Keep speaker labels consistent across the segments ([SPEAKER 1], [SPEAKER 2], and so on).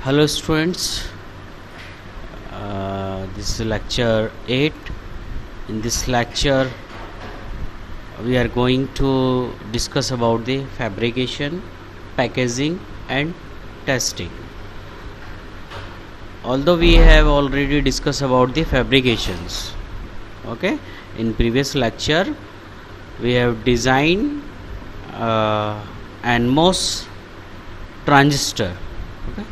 [SPEAKER 1] Hello students, this is lecture 8. In this lecture we are going to discuss about the fabrication, packaging and testing. Although we have already discussed about the fabrications, okay, in previous lecture we have designed NMOS transistor, okay.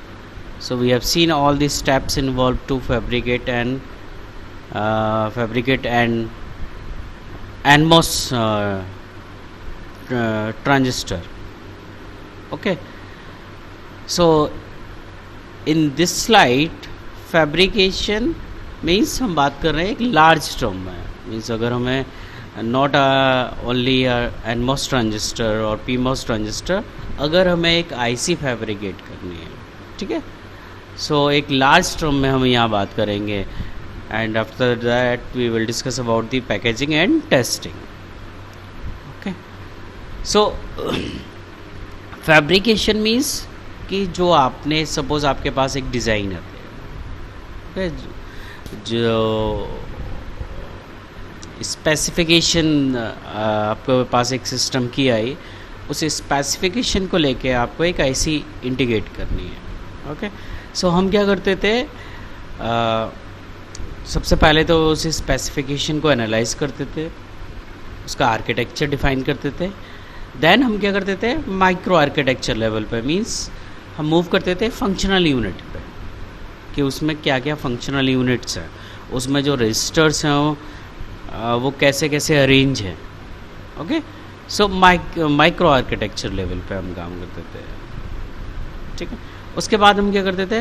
[SPEAKER 1] So we have seen all the steps involved to fabricate and NMOS transistor, okay. So in this slide fabrication means हम बात कर रहे हैं एक large term में, means अगर हमें not only NMOS transistor और PMOS ट्रांजिस्टर, अगर हमें एक IC फैब्रिकेट करनी है, ठीक है, सो एक लार्ज टर्म में हम यहाँ बात करेंगे. And after that we will discuss about the packaging and testing. Okay, so fabrication means कि जो आपने सपोज आपके पास एक डिज़ाइनर है, जो स्पेसिफिकेशन आपके पास एक सिस्टम की आई, उस स्पेसिफिकेशन को लेके आपको एक आईसी इंटीग्रेट करनी है. ओके, सो हम क्या करते थे, सबसे पहले तो उस स्पेसिफिकेशन को एनालाइज करते थे, उसका आर्किटेक्चर डिफाइन करते थे. देन हम क्या करते थे, माइक्रो आर्किटेक्चर लेवल पे, मींस हम मूव करते थे फंक्शनल यूनिट पे, कि उसमें क्या क्या फंक्शनल यूनिट्स हैं, उसमें जो रजिस्टर्स हैं वो कैसे कैसे अरेंज हैं. Okay, so micro architecture level पे हम काम करते थे, ठीक है. उसके बाद हम क्या करते थे,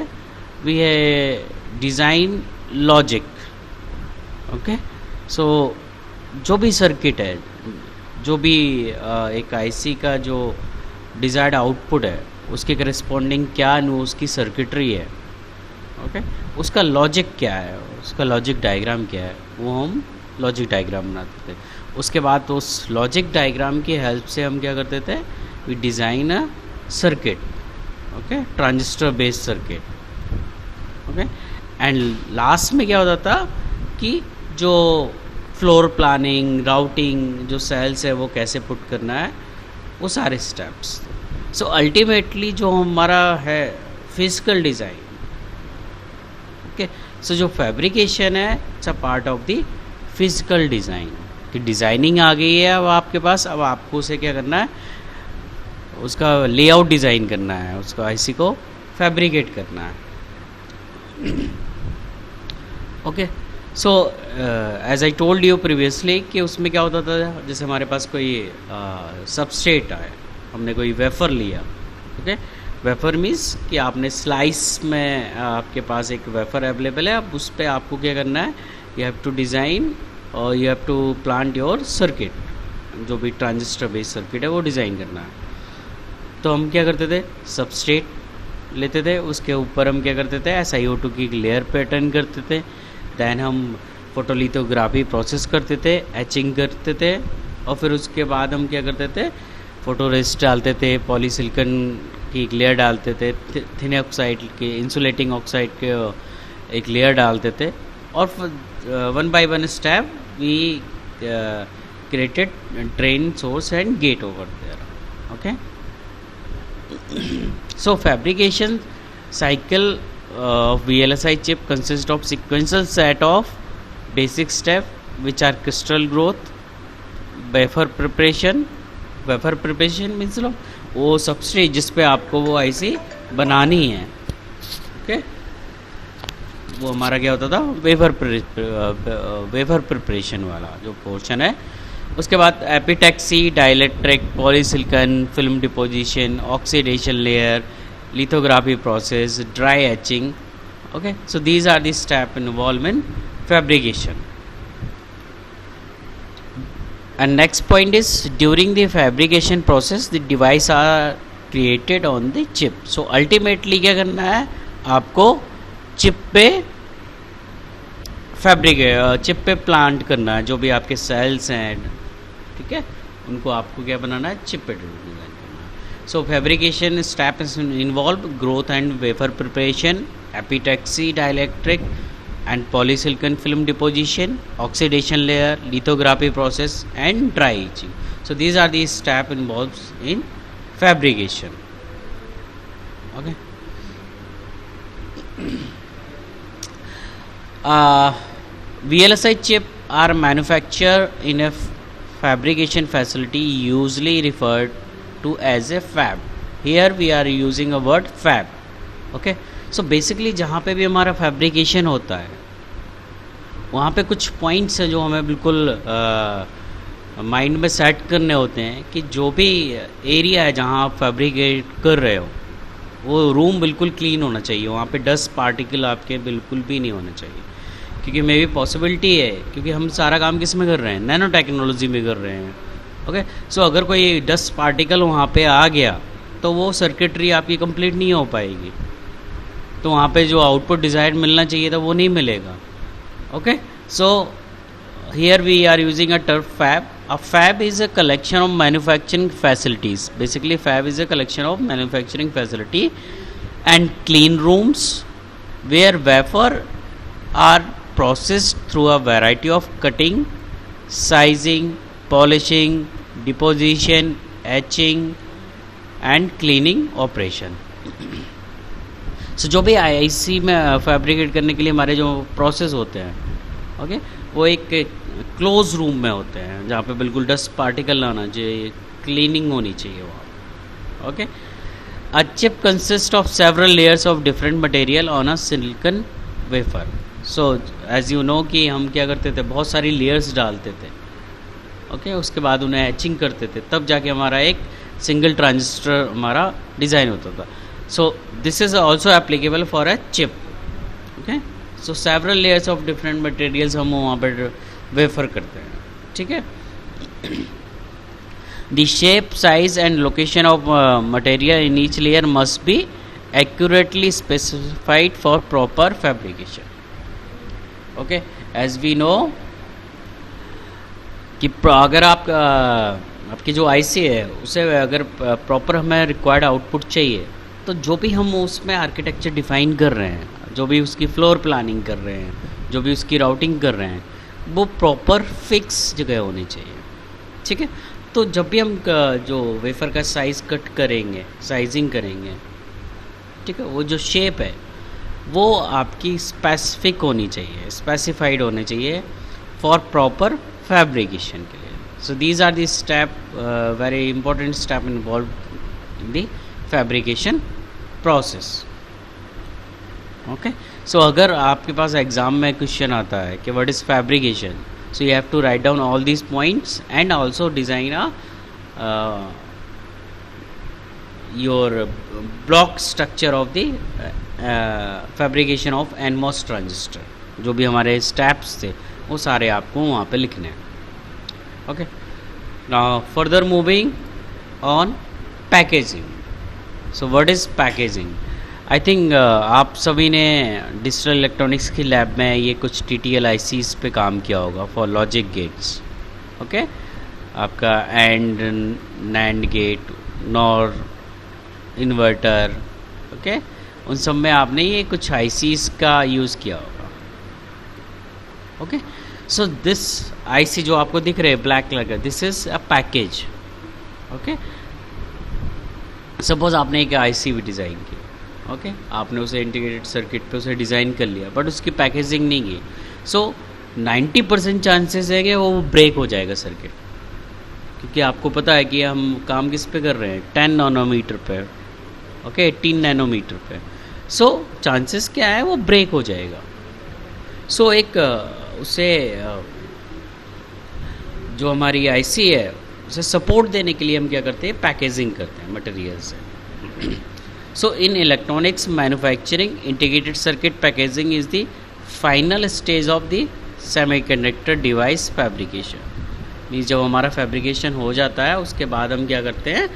[SPEAKER 1] वी है डिज़ाइन लॉजिक. ओके, सो जो भी सर्किट है, जो भी एक आईसी का जो डिज़ायर्ड आउटपुट है, उसके करस्पॉन्डिंग क्या उसकी सर्किटरी है, ओके, उसका लॉजिक क्या है, उसका लॉजिक डायग्राम क्या है, वो हम लॉजिक डायग्राम बनाते थे. उसके बाद उस लॉजिक डायग्राम की हेल्प से हम क्या करते थे, we design a circuit, okay, transistor based circuit. Okay, and last में क्या होता था कि जो फ्लोर प्लानिंग, राउटिंग, जो सेल्स है वो कैसे पुट करना है, वो सारे स्टेप्स. सो अल्टीमेटली जो हमारा है फिजिकल डिज़ाइन, ओके, सो जो फैब्रिकेशन है it's a part of the physical design. कि डिज़ाइनिंग आ गई है अब आपके पास, अब आपको उसे क्या करना है, उसका लेआउट डिज़ाइन करना है, उसका आईसी को फैब्रिकेट करना है. Okay, so as I told you previously कि उसमें क्या होता था, जैसे हमारे पास कोई सबस्ट्रेट है, हमने कोई वेफर लिया. ओके, वेफर मीन्स कि आपने स्लाइस में आपके पास एक वेफर अवेलेबल है, अब उस पर आपको क्या करना है, यू हैव टू डिज़ाइन और you have to plant your circuit, जो भी ट्रांजिस्टर बेस्ड सर्किट है वो डिज़ाइन करना है. तो हम क्या करते थे, सबस्ट्रेट लेते थे, उसके ऊपर हम क्या करते थे, SiO2 की लेयर पैटर्न करते थे. दैन हम फोटोलिथोग्राफी प्रोसेस करते थे, एचिंग करते थे, और फिर उसके बाद हम क्या करते थे, फोटोरेसिस्ट डालते थे, पॉलीसिलिकॉन की एक लेयर डालते थे, थिन ऑक्साइड के, इंसुलेटिंग ऑक्साइड के एक लेयर डालते थे, और one by one step we created drain, source and gate over there. Okay, so fabrication cycle of VLSI chip consists of sequential set of basic steps which are crystal growth, wafer preparation means वो substrate जिस पे आपको वो IC बनानी है. Okay, वो हमारा क्या होता था, वेफर प्रिपरेशन वाला जो पोर्शन है. उसके बाद epitaxy, dielectric, polysilicon, film deposition, oxidation layer, lithography process, dry etching. Okay, so these are the step involve in fabrication. And next point is during the fabrication process the device are created on the chip. So ultimately क्या करना है, आपको chip पे chip पे plant करना है, जो भी आपके सेल्स हैं, ठीक है, उनको आपको क्या बनाना है, चिप पे डिज़ाइन करना है. So fabrication steps involve growth and wafer preparation, epitaxy dielectric and polysilicon film deposition, oxidation layer, lithography process and dry etching. So these are the steps involved in fabrication. Okay. VLSI chip are manufactured in a fabrication facility usually referred to as a fab. Here we are using a word fab. Okay. So basically जहाँ पे भी हमारा fabrication होता है वहाँ पे कुछ points हैं जो हमें बिल्कुल माइंड में सेट करने होते हैं कि जो भी एरिया है जहाँ आप फैब्रिकेट कर रहे हो वो रूम बिल्कुल क्लीन होना चाहिए, वहाँ पे डस्ट पार्टिकल आपके बिल्कुल भी नहीं होना चाहिए, क्योंकि मे भी पॉसिबिलिटी है, क्योंकि हम सारा काम किस में कर रहे हैं, नैनो टेक्नोलॉजी में कर रहे हैं. ओके. सो अगर कोई डस्ट पार्टिकल वहाँ पे आ गया तो वो सर्किटरी आपकी कंप्लीट नहीं हो पाएगी, तो वहाँ पे जो आउटपुट डिज़ायर मिलना चाहिए था वो नहीं मिलेगा. Okay. So here we are using a term fab. A fab is a collection of manufacturing facilities. Basically, fab is a collection of manufacturing facility and clean rooms where wafer are processed through a variety of cutting, sizing, polishing, deposition, etching and cleaning operation. So जो भी IC में fabricate करने के लिए हमारे जो process होते हैं, ओके, वो एक क्लोज रूम में होते हैं जहाँ पे बिल्कुल डस्ट पार्टिकल ना आना चाहिए, क्लीनिंग होनी चाहिए वहाँ. Okay. A chip consist of several layers of different material on a silicon wafer. So as you know कि हम क्या करते थे, बहुत सारी लेयर्स डालते थे. ओके. उसके बाद उन्हें एचिंग करते थे, तब जाके हमारा एक सिंगल ट्रांजिस्टर हमारा डिज़ाइन होता था. So this is also applicable for a chip. Okay. So several layers of different materials हम वहाँ पर वेफर करते हैं. ठीक है. The shape, size and location of material in each layer must be accurately specified for proper fabrication. Okay. As we know कि अगर आप आपकी जो आईसी है उसे अगर प्रॉपर हमें रिक्वायर्ड आउटपुट चाहिए, तो जो भी हम उसमें आर्किटेक्चर डिफाइन कर रहे हैं, जो भी उसकी फ्लोर प्लानिंग कर रहे हैं, जो भी उसकी राउटिंग कर रहे हैं, वो प्रॉपर फिक्स जगह होनी चाहिए. ठीक है. तो जब भी हम जो वेफर का साइज़ कट करेंगे, साइजिंग करेंगे, ठीक है, वो जो शेप है वो आपकी स्पेसिफिक होनी चाहिए, स्पेसिफाइड होने चाहिए फॉर प्रॉपर फैब्रिकेशन के लिए. So these are the step, very important step involve in the fabrication process. Okay. So अगर आपके पास एग्ज़ाम में क्वेश्चन आता है कि what is fabrication, so you have to write down all these points and also design your block structure of the fabrication of NMOS transistor. जो भी हमारे स्टेप्स थे वो सारे आपको वहाँ पे लिखने हैं. Okay. Now further moving on packaging. So what is packaging? I think आप सभी ने डिजिटल इलेक्ट्रॉनिक्स की लैब में ये कुछ TTL ICs पे काम किया होगा फॉर लॉजिक गेट्स. ओके. आपका AND, NAND gate, NOR, inverter. Okay. उन सब में आपने ये कुछ ICs का यूज़ किया होगा. ओके. सो दिस IC जो आपको दिख रहे हैं ब्लैक कलर का, this is a package. Okay. Suppose आपने एक IC भी डिज़ाइन की. ओके. आपने उसे इंटीग्रेटेड सर्किट पे उसे डिज़ाइन कर लिया, बट उसकी पैकेजिंग नहीं की. सो 90% चांसेस है कि वो ब्रेक हो जाएगा सर्किट, क्योंकि आपको पता है कि हम काम किस पे कर रहे हैं, 10 नैनोमीटर पे. ओके. 18 नैनोमीटर पे. सो चांसेस क्या है, वो ब्रेक हो जाएगा. सो एक उसे जो हमारी IC है उसे सपोर्ट देने के लिए हम क्या करते हैं, पैकेजिंग करते हैं मटेरियल से. So in electronics manufacturing, integrated circuit packaging is the final stage of the semiconductor device fabrication. Means जब हमारा फैब्रिकेशन हो जाता है उसके बाद हम क्या करते हैं,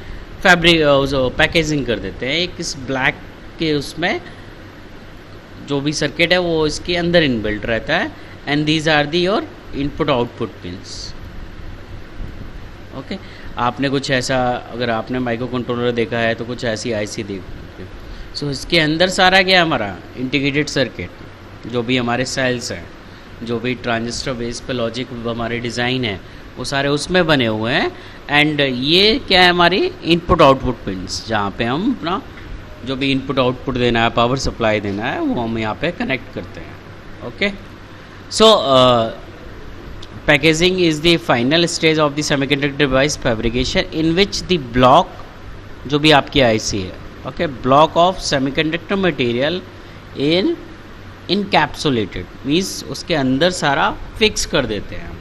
[SPEAKER 1] पैकेजिंग कर देते हैं. एक इस ब्लैक के उसमें जो भी सर्किट है वो इसके अंदर इनबिल्ट रहता है. And these are the your input output pins. Okay. आपने कुछ ऐसा, अगर आपने माइक्रो कंट्रोलर देखा है तो कुछ ऐसी आईसी देखी। सो इसके अंदर सारा क्या हमारा इंटीग्रेटेड सर्किट, जो भी हमारे सेल्स हैं, जो भी ट्रांजिस्टर बेस पे लॉजिक हमारे डिज़ाइन है, वो सारे उसमें बने हुए हैं। एंड ये क्या है, हमारी इनपुट आउटपुट पिंस, जहाँ पे हम अपना जो भी इनपुट आउटपुट देना है, पावर सप्लाई देना है, वो हम यहाँ पे कनेक्ट करते हैं। Okay, so packaging is the final stage of the semiconductor device fabrication in which the block, जो भी आपकी आईसी है, okay, block of semiconductor material in encapsulated means उसके अंदर सारा फिक्स कर देते हैं हम।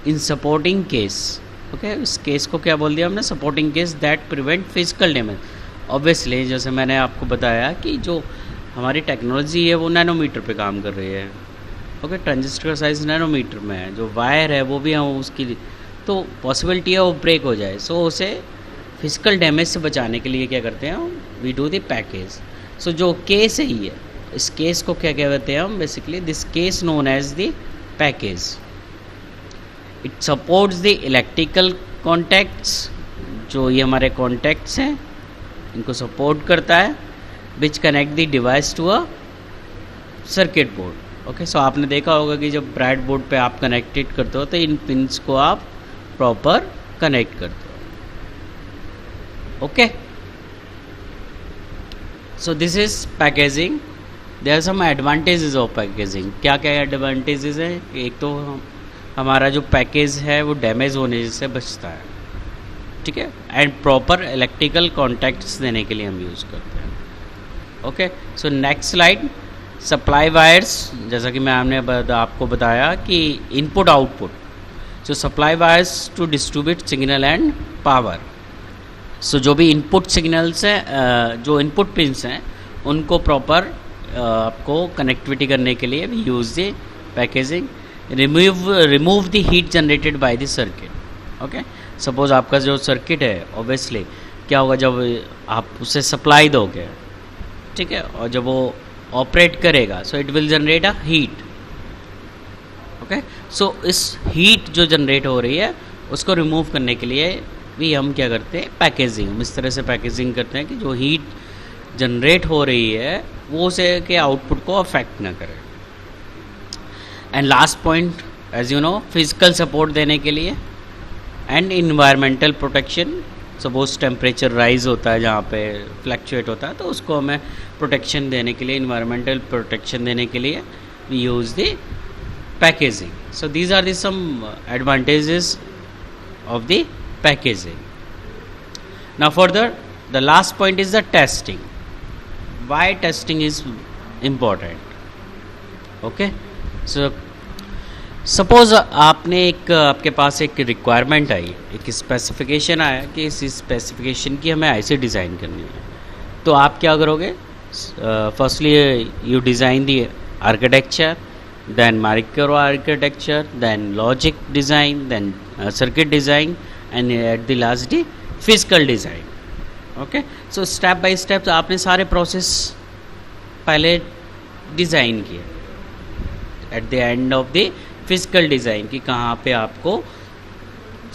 [SPEAKER 1] इन सपोर्टिंग केस, ओके, इस केस को क्या बोल दिया हमने, supporting case that prevent physical damage. Obviously जैसे मैंने आपको बताया कि जो हमारी टेक्नोलॉजी है वो नैनोमीटर पे काम कर रही है। ओके, ट्रांजिस्टर का साइज नैनोमीटर में है, जो वायर है वो भी हम उसकी, तो पॉसिबिलिटी है वो ब्रेक हो जाए। सो उसे फिजिकल डैमेज से बचाने के लिए क्या करते हैं, वी डू द पैकेज। सो जो केस है ये, इस केस को क्या कहते हैं हम, basically this case known as the package. It supports the electrical contacts, जो ये हमारे कॉन्टैक्ट्स हैं इनको सपोर्ट करता है, which connect the device to a circuit board. Okay, so आपने देखा होगा कि जब ब्रेड बोर्ड पे आप कनेक्टेड करते हो तो इन पिंस को आप प्रॉपर कनेक्ट करते हो। Okay, so this is packaging. There are some advantages of packaging. क्या क्या एडवांटेजेस हैं, एक तो हमारा जो पैकेज है वो डैमेज होने से बचता है, ठीक है, एंड प्रॉपर इलेक्ट्रिकल कॉन्टैक्ट्स देने के लिए हम यूज़ करते हैं। Okay, so next slide, supply wires. जैसा कि मैं आपको बताया कि इनपुट आउटपुट, जो supply wires to distribute signal and power. So जो भी इनपुट सिग्नल्स हैं, जो इनपुट पिंस हैं, उनको प्रॉपर आपको कनेक्टिविटी करने के लिए भी use the packaging. Remove the heat generated by the circuit. Okay, suppose आपका जो सर्किट है, ऑब्वियसली क्या होगा, जब आप उसे सप्लाई दोगे, ठीक है, और जब वो ऑपरेट करेगा, so it will generate a heat. Okay, so इस हीट जो जनरेट हो रही है उसको रिमूव करने के लिए भी हम क्या करते हैं, पैकेजिंग। हम इस तरह से पैकेजिंग करते हैं कि जो हीट जनरेट हो रही है वो उसे के आउटपुट को अफेक्ट ना करे। And last point, as you know, physical support देने के लिए and environmental protection. Suppose temperature rise होता है, जहाँ पे फ्लैक्चुएट होता है, तो उसको हमें प्रोटेक्शन देने के लिए, इन्वायरमेंटल प्रोटेक्शन देने के लिए we use the packaging. So these are the some advantages of the packaging. Now further, the last point is the testing. Why testing is important. Okay, so suppose आपने आपके पास एक requirement आई, एक specification आया कि इस स्पेसिफिकेशन की हमें IC design करनी है, तो आप क्या करोगे, firstly you design the architecture, then micro architecture, then logic design, then circuit design, and at the last the physical design. Okay, so step by step आपने सारे प्रोसेस पहले डिज़ाइन किए। At the end of the physical design की कहाँ पे आपको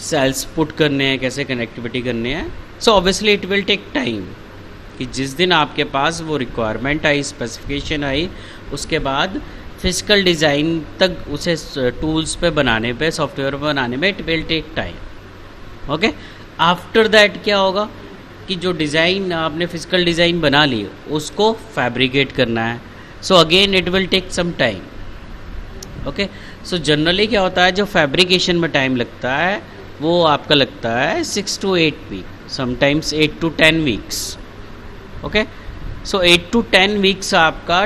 [SPEAKER 1] sales put करने हैं, कैसे कनेक्टिविटी करनी है। So obviously it will take time, कि जिस दिन आपके पास वो रिक्वायरमेंट आई, स्पेसिफिकेशन आई, उसके बाद फिजिकल डिज़ाइन तक उसे टूल्स पे बनाने पे, सॉफ्टवेयर पे बनाने में it will take time. Okay, after that क्या होगा कि जो डिज़ाइन आपने फिजिकल डिज़ाइन बना ली उसको फैब्रिकेट करना है। So again it will take some time. Okay, so generally क्या होता है, जो फैब्रिकेशन में टाइम लगता है वो आपका लगता है 6 to 8 week, sometimes 8 to 10 weeks. Okay, so 8 to 10 weeks आपका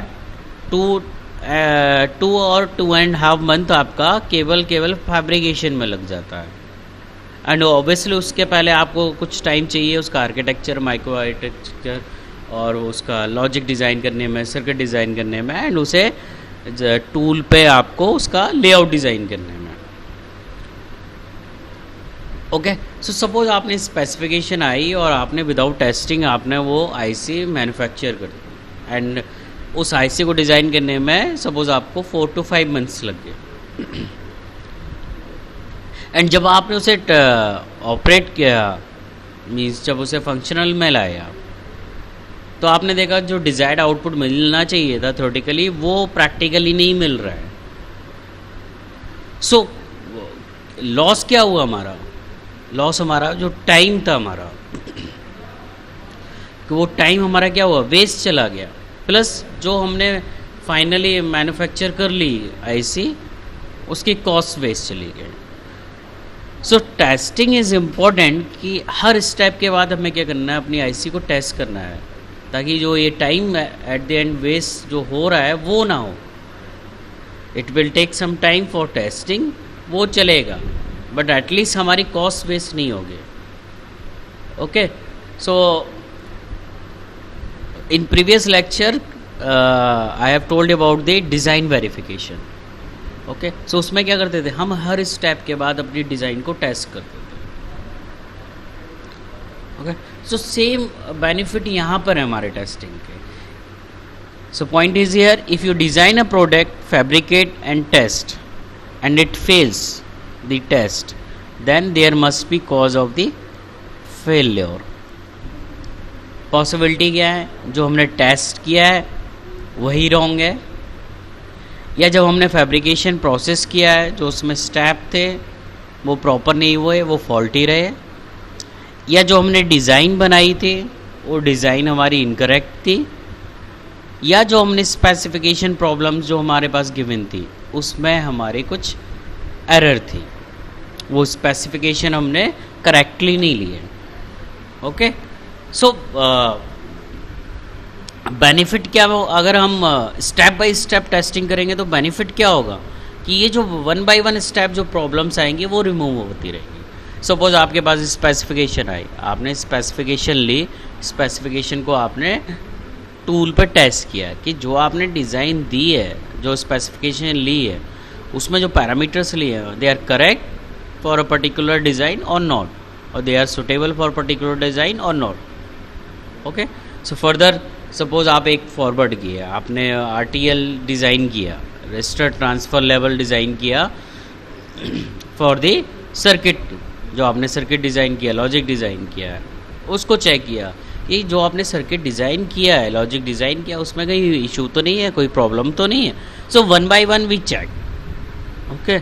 [SPEAKER 1] 2 और 2.5 मंथ आपका केवल फैब्रिकेशन में लग जाता है। एंड ऑब्वियसली उसके पहले आपको कुछ टाइम चाहिए उसका आर्किटेक्चर, माइक्रो आर्किटेक्चर और उसका लॉजिक डिज़ाइन करने में, सर्किट डिज़ाइन करने में, एंड उसे टूल पे आपको उसका लेआउट डिज़ाइन करने में। ओके, सो सपोज आपने स्पेसिफिकेशन आई और आपने विदाउट टेस्टिंग आपने वो आईसी मैन्युफैक्चर कर दी, एंड उस आईसी को डिज़ाइन करने में सपोज आपको 4 to 5 मंथ्स लग गए। एंड जब आपने उसे ऑपरेट किया, मीन्स जब उसे फंक्शनल में लाया, तो आपने देखा जो डिज़ायर्ड आउटपुट मिलना चाहिए था थ्योरेटिकली वो प्रैक्टिकली नहीं मिल रहा है। सो लॉस क्या हुआ हमारा? लॉस हमारा जो टाइम था हमारा, कि वो टाइम हमारा क्या हुआ, वेस्ट चला गया। प्लस जो हमने फाइनली मैन्युफैक्चर कर ली आईसी, उसकी कॉस्ट वेस्ट चली गई। सो टेस्टिंग इज़ इम्पॉर्टेंट कि हर स्टेप के बाद हमें क्या करना है, अपनी आईसी को टेस्ट करना है, ताकि जो ये time at the end waste जो हो रहा है वो ना हो। It will take some time for testing, वो चलेगा, बट एटलीस्ट हमारी कॉस्ट वेस्ट नहीं होगी। Okay, so in previous lecture I have told about the design verification. Okay, so उसमें क्या करते थे, हम हर स्टेप के बाद अपनी डिज़ाइन को टेस्ट करते थे। ओके, सो सेम बेनिफिट यहाँ पर है हमारे टेस्टिंग के। So point is here, if you design a product, fabricate and test and it fails the test, then there must be cause of the failure. Possibility क्या है, जो हमने test किया है वही रॉन्ग है, या जब हमने फैब्रिकेशन प्रोसेस किया है जो उसमें स्टेप थे वो प्रॉपर नहीं हुए, वो फॉल्टी रहे, या जो हमने डिज़ाइन बनाई थी वो डिज़ाइन हमारी इनकरेक्ट थी, या जो हमने स्पेसिफिकेशन प्रॉब्लम्स जो हमारे पास गिवन थी उसमें हमारे कुछ एरर थी, वो स्पेसिफिकेशन हमने करेक्टली नहीं लिए। ओके, सो बेनिफिट क्या हो, अगर हम स्टेप बाय स्टेप टेस्टिंग करेंगे तो बेनिफिट क्या होगा कि ये जो वन बाय वन स्टेप जो प्रॉब्लम्स आएंगी वो रिमूव होती रहेगी। सपोज आपके पास स्पेसिफिकेशन आई, आपने स्पेसिफिकेशन ली, स्पेसिफिकेशन को आपने टूल पर टेस्ट किया कि जो आपने डिज़ाइन दी है, जो स्पेसिफिकेशन ली है, उसमें जो पैरामीटर्स लिए हैं they are correct for a particular design or not, और they are suitable for particular design or not. Okay, so further suppose आप एक फॉरवर्ड किया, आपने आरटीएल डिज़ाइन किया, रजिस्टर ट्रांसफ़र लेवल डिज़ाइन किया फॉर द सर्किट, जो आपने circuit design किया, लॉजिक डिज़ाइन किया है, उसको चेक किया कि जो आपने सर्किट डिज़ाइन किया है, लॉजिक डिज़ाइन किया, उसमें कहीं इशू तो नहीं है, कोई प्रॉब्लम तो नहीं है। So one by one we check. Okay,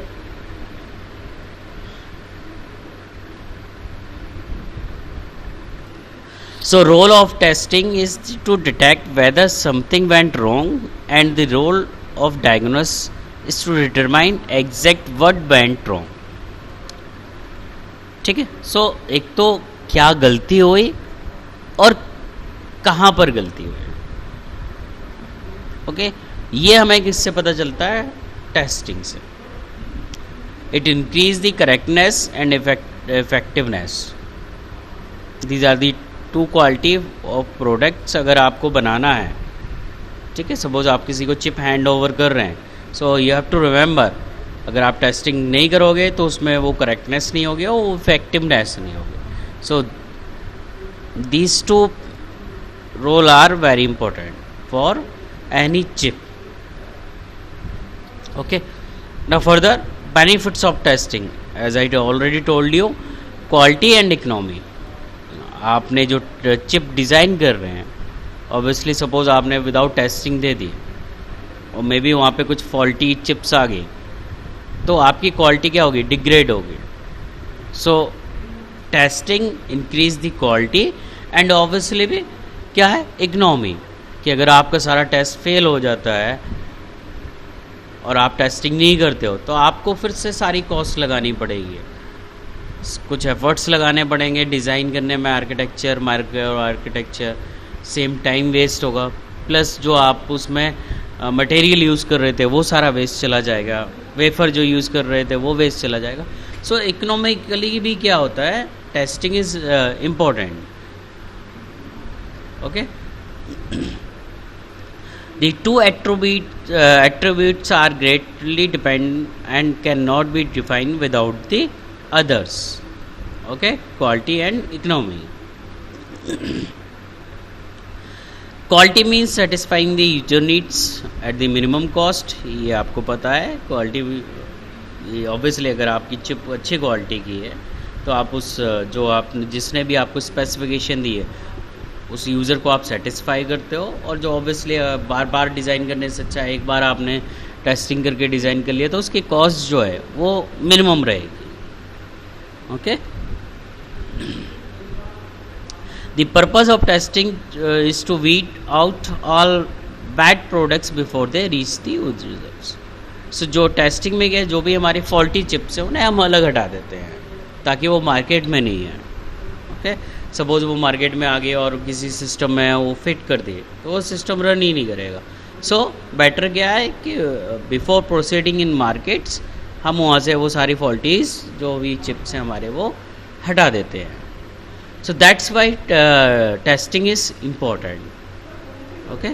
[SPEAKER 1] so role of testing is to detect whether something went wrong, and the role of diagnosis is to determine exact what went wrong. ठीक है, सो एक तो क्या गलती हुई और कहाँ पर गलती हुई। ओके, ये हमें किससे पता चलता है, टेस्टिंग से। It increase the correctness and effectiveness, these are the two quality of products अगर आपको बनाना है। ठीक है, सपोज आप किसी को चिप हैंड ओवर कर रहे हैं, so you have to remember, अगर आप टेस्टिंग नहीं करोगे तो उसमें वो करेक्टनेस नहीं होगी और वो इफेक्टिवनेस नहीं होगी। So these two role are very important for any chip. Okay, now further benefits of testing, as I already told you, quality and economy. आपने जो चिप डिज़ाइन कर रहे हैं, ऑब्वियसली सपोज आपने विदाउट टेस्टिंग दे दी और मे बी वहाँ पे कुछ फॉल्टी चिप्स आ गई, तो आपकी क्वालिटी क्या होगी, डिग्रेड होगी। सो testing increase the quality and obviously भी क्या है, इकोनॉमी, कि अगर आपका सारा टेस्ट फेल हो जाता है और आप टेस्टिंग नहीं करते हो तो आपको फिर से सारी कॉस्ट लगानी पड़ेगी, कुछ एफर्ट्स लगाने पड़ेंगे डिज़ाइन करने में, architecture, micro architecture, same time waste होगा, प्लस जो आप उसमें मटेरियल यूज़ कर रहे थे वो सारा वेस्ट चला जाएगा, वेफर जो यूज़ कर रहे थे वो वेस्ट चला जाएगा। सो इकोनॉमिकली भी क्या होता है, testing is important. Okay, the two attributes are greatly depend and cannot be defined without the others. Okay, quality and economy. Quality means satisfying the user needs at the minimum cost, ये आपको पता है। Quality obviously अगर आपकी chip अच्छी quality की है तो आप उस जो आप जिसने भी आपको स्पेसिफिकेशन दी है उस यूज़र को आप सेटिस्फाई करते हो, और जो ऑब्वियसली बार बार डिज़ाइन करने से अच्छा है एक बार आपने टेस्टिंग करके डिज़ाइन कर लिया तो उसकी कॉस्ट जो है वो मिनिमम रहेगी. Okay. The purpose of testing is to weed out all bad products before they reach the users. So जो टेस्टिंग में क्या, जो भी हमारी फॉल्टी चिप्स हैं उन्हें हम अलग हटा देते हैं ताकि वो मार्केट में नहीं है. ओके. सपोज वो मार्केट में आ गए और किसी सिस्टम में वो फिट कर दिए तो वो सिस्टम रन ही नहीं करेगा. सो बेटर क्या है कि बिफोर प्रोसीडिंग इन मार्केट्स हम वहाँ से वो सारी फॉल्टीज़ जो भी चिप्स हैं हमारे वो हटा देते हैं. So that's why testing is important. Okay.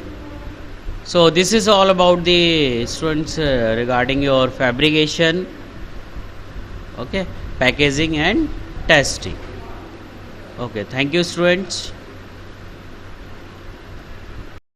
[SPEAKER 1] So this is all about the students regarding your fabrication, okay, packaging and testing. Okay. Thank you, students.